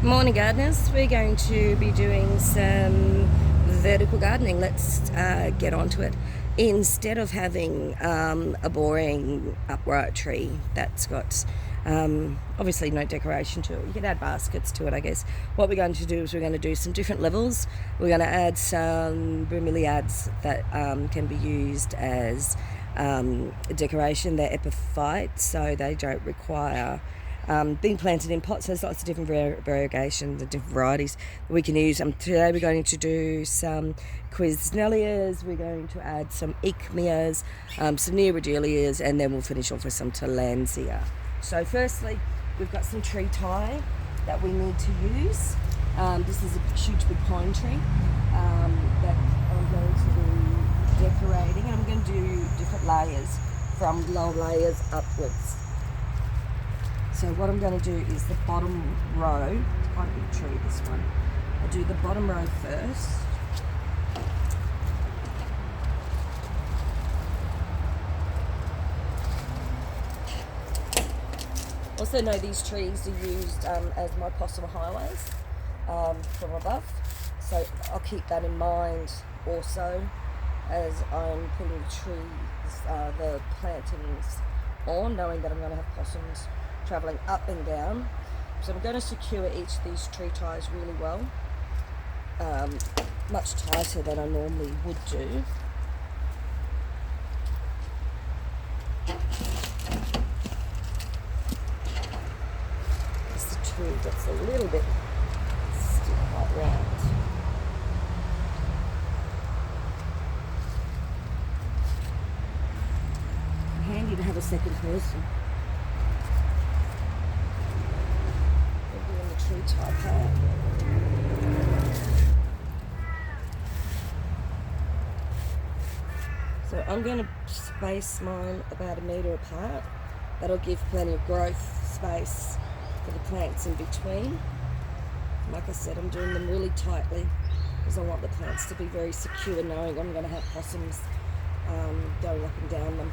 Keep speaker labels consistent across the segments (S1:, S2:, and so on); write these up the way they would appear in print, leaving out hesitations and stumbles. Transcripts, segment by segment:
S1: Morning gardeners, we're going to be doing some vertical gardening. Let's get onto it. Instead of having a boring upright tree that's got obviously no decoration to it, you can add baskets to it, I guess. What we're going to do is we're going to do some different levels. We're going to add some bromeliads that can be used as decoration. They're epiphyte, so they don't require being planted in pots. There's lots of different variegations and different varieties that we can use. Today we're going to do some Quisnellias, we're going to add some Ichmias, some Neorodelias, and then we'll finish off with some Tillandsia. So firstly, we've got some tree tie that we need to use. This is a huge big pine tree that I'm going to be decorating. I'm going to do different layers from low layers upwards. So what I'm going to do is the bottom row. It's quite a big tree, this one. I'll do the bottom row first. Also know these trees are used as my possum highways from above. So I'll keep that in mind also as I'm putting the trees, the plantings on, knowing that I'm going to have possums travelling up and down. So I'm going to secure each of these tree ties really well, much tighter than I normally would do. As the tree gets a little bit still quite round. Handy to have a second person. Tree tie part. So I'm going to space mine about 1 metre apart. That'll give plenty of growth space for the plants in between. Like I said, I'm doing them really tightly because I want the plants to be very secure, knowing I'm going to have possums going up and down them.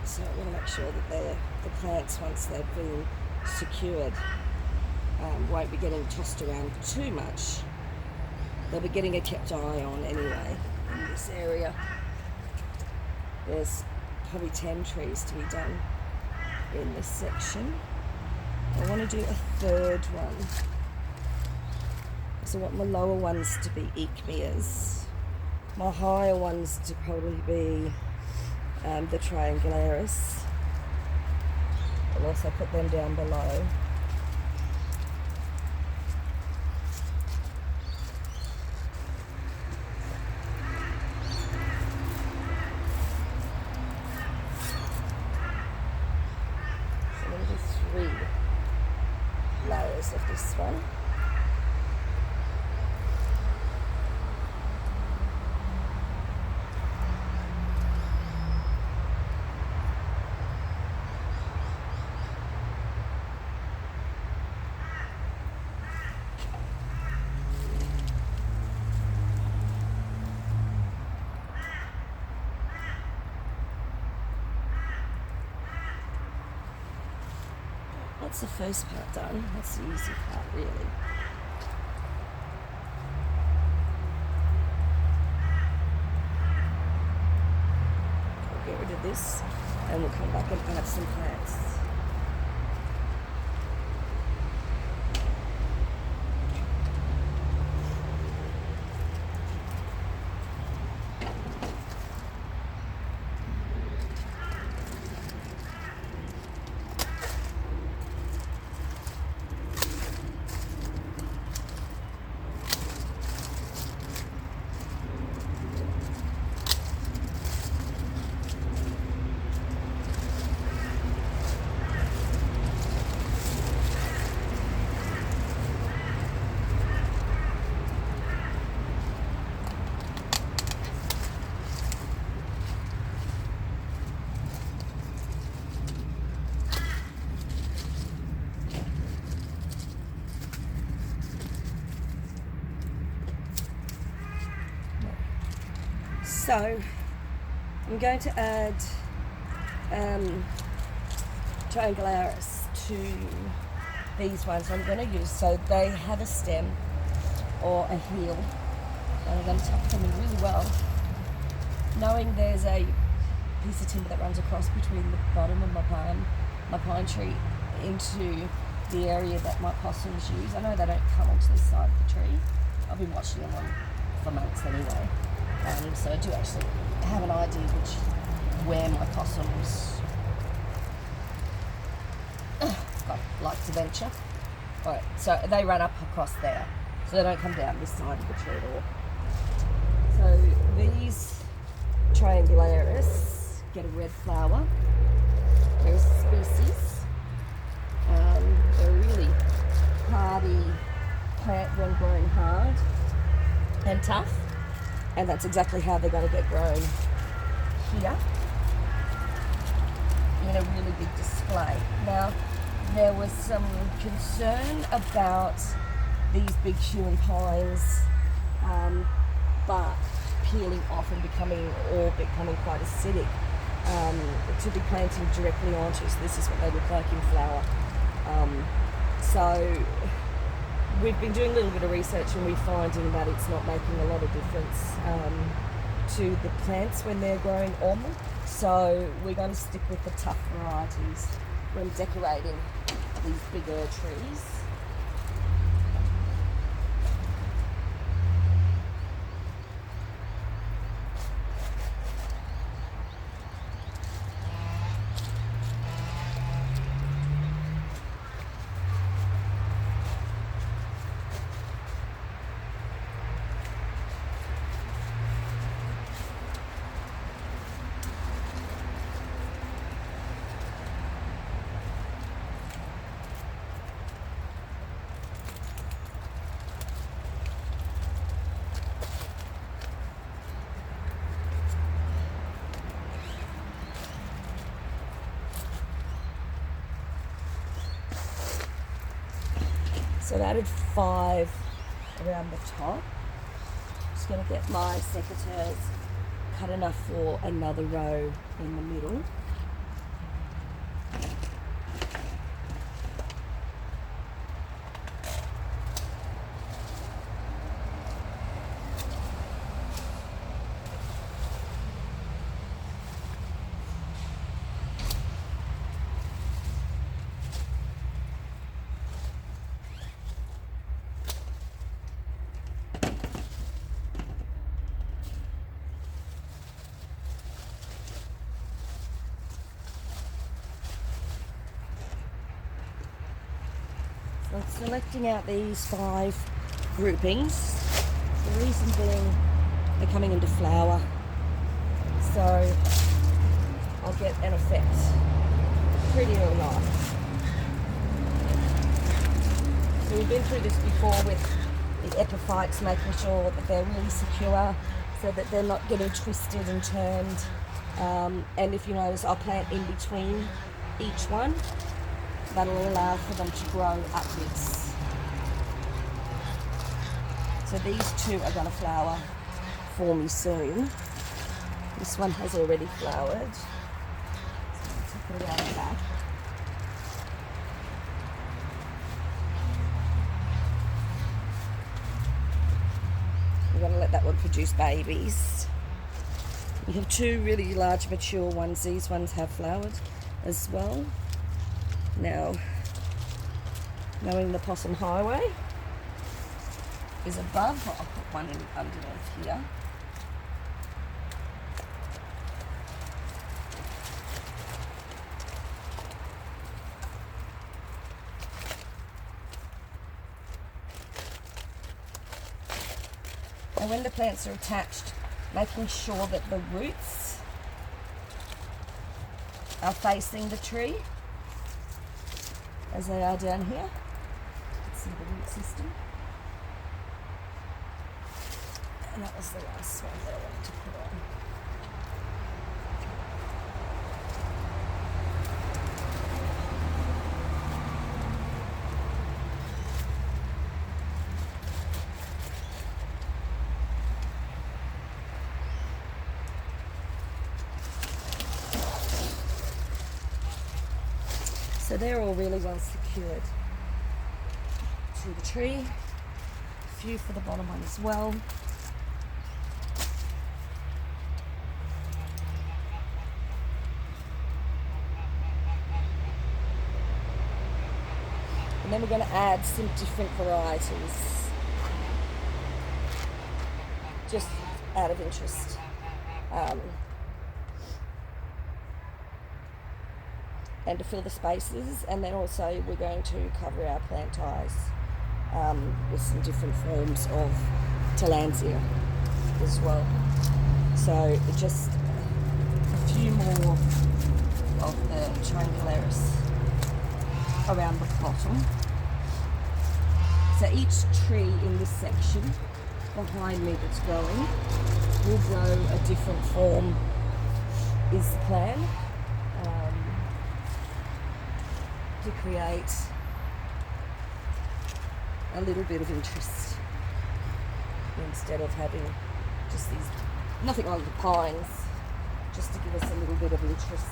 S1: So I want to make sure that the plants, once they've been secured, won't be getting tossed around too much. They'll be getting a kept eye on anyway in this area. There's probably 10 trees to be done in this section. I want to do a third one. So I want my lower ones to be Ichmias. My higher ones to probably be the Triangularis. I'll also put them down below. Layers of this one. That's the first part done. That's the easy part, really. I'll get rid of this and we'll come back and add some plants. So I'm going to add Triangularis to these ones I'm going to use, so they have a stem or a heel, and I'm going to tuck them in really well, knowing there's a piece of timber that runs across between the bottom of my pine tree into the area that my possums use. I know they don't come onto this side of the tree. I've been watching them for months anyway, so I do actually have an idea where my possums like to venture. Alright, so they run up across there, so they don't come down this side of the tree at all. So these triangularis get a red flower. They're a species. They're a really hardy plant when grown hard and tough, and that's exactly how they're going to get grown here in a really big display. Now, there was some concern about these big hewn pines bark peeling off and becoming quite acidic to be planted directly onto. So this is what they look like in flower. So we've been doing a little bit of research, and we're finding that it's not making a lot of difference to the plants when they're growing on them. So we're going to stick with the tough varieties when decorating these bigger trees. So I've added 5 around the top. Just going to get my secateurs cut enough for another row in the middle. So selecting out these 5 groupings, the reason being they're coming into flower, so I'll get an effect pretty early on. So we've been through this before with the epiphytes, making sure that they're really secure so that they're not getting twisted and turned. And if you notice, I'll plant in between each one. That'll allow for them to grow upwards. So these 2 are going to flower for me soon. This one has already flowered. So I'll take it around the back. We're going to let that one produce babies. We have 2 really large mature ones. These ones have flowered as well. Now, knowing the possum highway is above, I'll put one in underneath here. And when the plants are attached, making sure that the roots are facing the tree, as they are down here. You can see the root system. And that was the last one that I wanted to put on. So they're all really well secured. to the tree. A few for the bottom one as well. And then we're going to add some different varieties, just out of interest. And to fill the spaces, and then also we're going to cover our plant ties with some different forms of tillandsia as well. So just a few more of the triangularis around the bottom. So each tree in this section behind me that's growing will grow a different form, is the plan, to create a little bit of interest instead of having just these, nothing like the pines, just to give us a little bit of interest.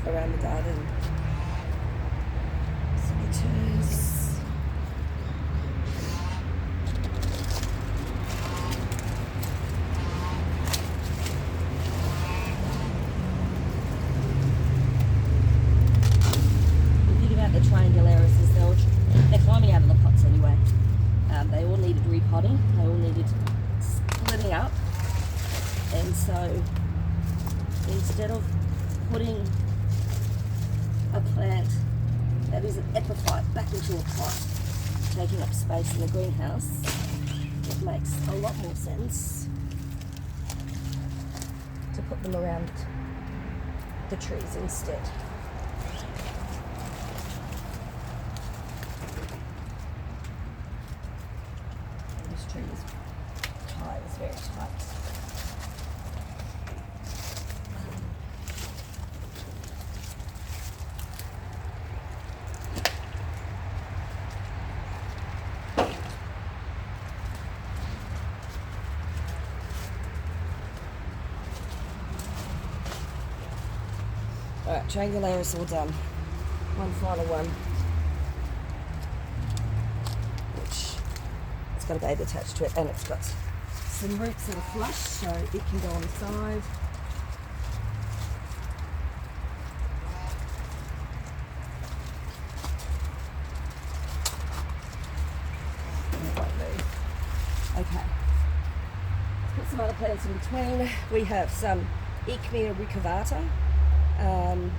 S1: Around the garden. Cicadas. The thing about the triangularis is they're climbing out of the pots anyway. They all needed repotting. They all needed splitting up. And so instead of putting a plant that is an epiphyte back into a pot, taking up space in the greenhouse, it makes a lot more sense to put them around the trees instead. This tree is tight, it's very tight. Alright, triangularis all done. One final one, which it's got a baby attached to it, and it's got some roots that are flush, so it can go on the side. It won't move. Okay. Put some other plants in between. We have some Ichmea ricovata,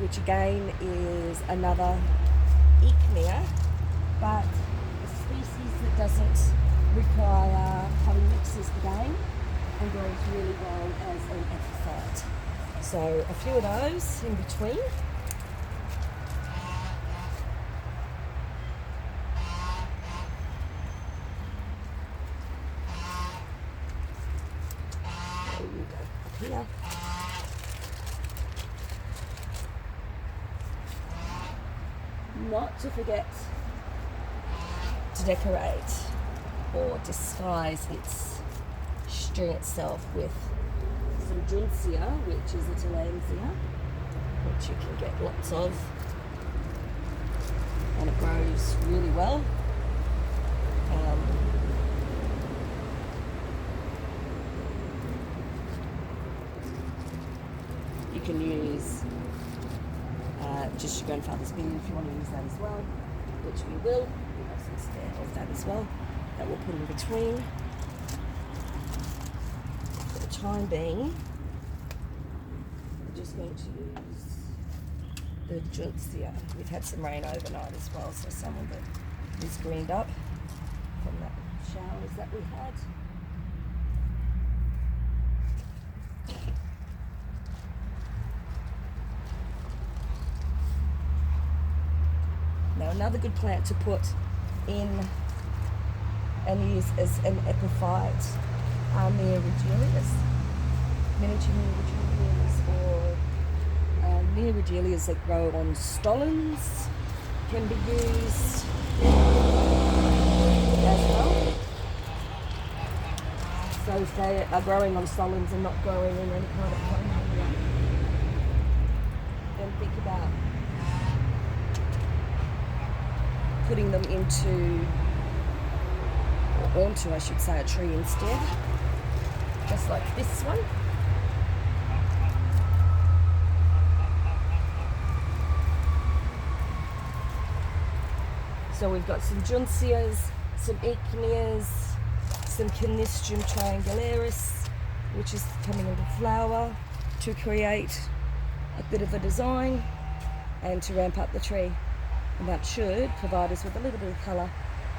S1: which again is another Ichmea, but a species that doesn't require potting mixes again and grows really well as an epiphyte. So a few of those in between. There you go, up here. Not to forget to decorate or disguise its string itself with some Junsia, which is a tillandsia, which you can get lots of, and it grows really well. You can use just your grandfather's beard if you want to use that as well, which we will. We have some spare of that as well that we'll put in between. For the time being, we're just going to use the Junsia. We've had some rain overnight as well, so some of it is greened up from that showers that we had. Now another good plant to put in and use as an epiphyte are Neoregelias, miniature Neoregelias, or Neoregelias that grow on stolons, can be used as well. So if they are growing on stolons and not growing in any kind of home area, then think about putting them into, or onto I should say, a tree instead, just like this one. So we've got some Junceas, some Ichneas, some Canistrium triangularis, which is coming into flower, to create a bit of a design and to ramp up the tree. And that should provide us with a little bit of colour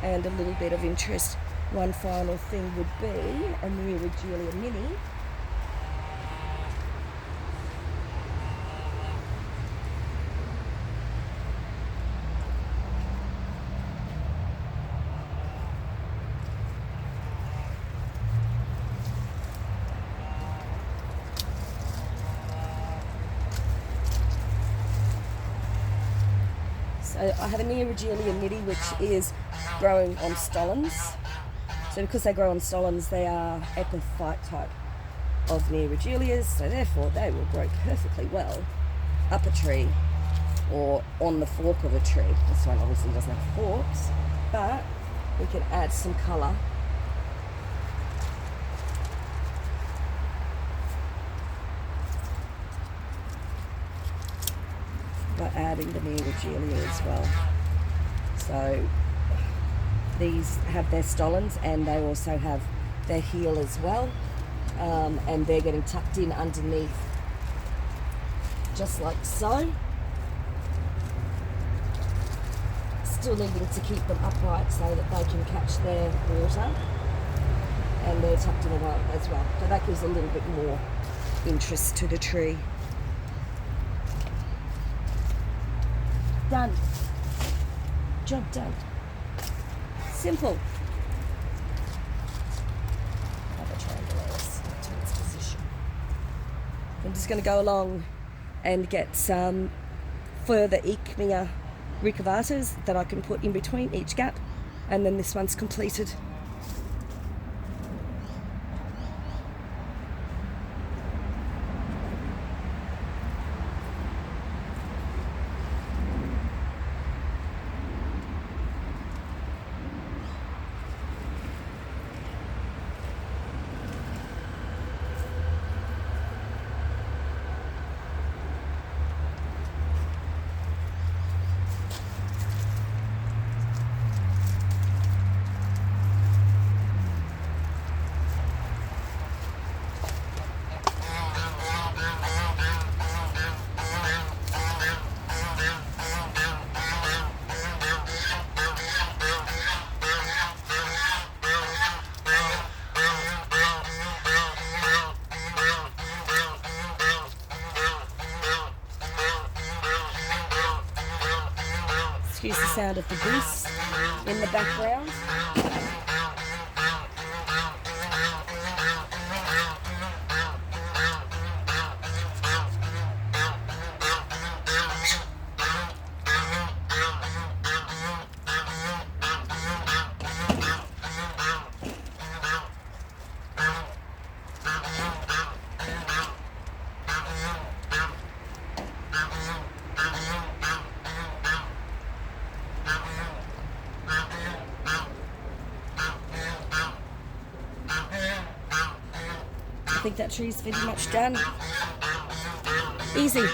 S1: and a little bit of interest. One final thing would be a Neoregelia mini. So I have a Neoregelia midi, which is growing on stolons. So because they grow on stolons, they are epiphyte type of Neoregelias, so therefore they will grow perfectly well up a tree or on the fork of a tree. This one obviously doesn't have forks, but we can add some colour. By adding the Neoregelia as well. So these have their stolons and they also have their heel as well, and they're getting tucked in underneath just like so, still needing to keep them upright so that they can catch their water, and they're tucked in as well, so that gives a little bit more interest to the tree. Done. Job done. Simple. Have a triangularis to its position. I'm just going to go along and get some further Ichmea ricavatas that I can put in between each gap, and then this one's completed. Excuse the sound of the goose in the background. I think that tree's pretty much done. Easy.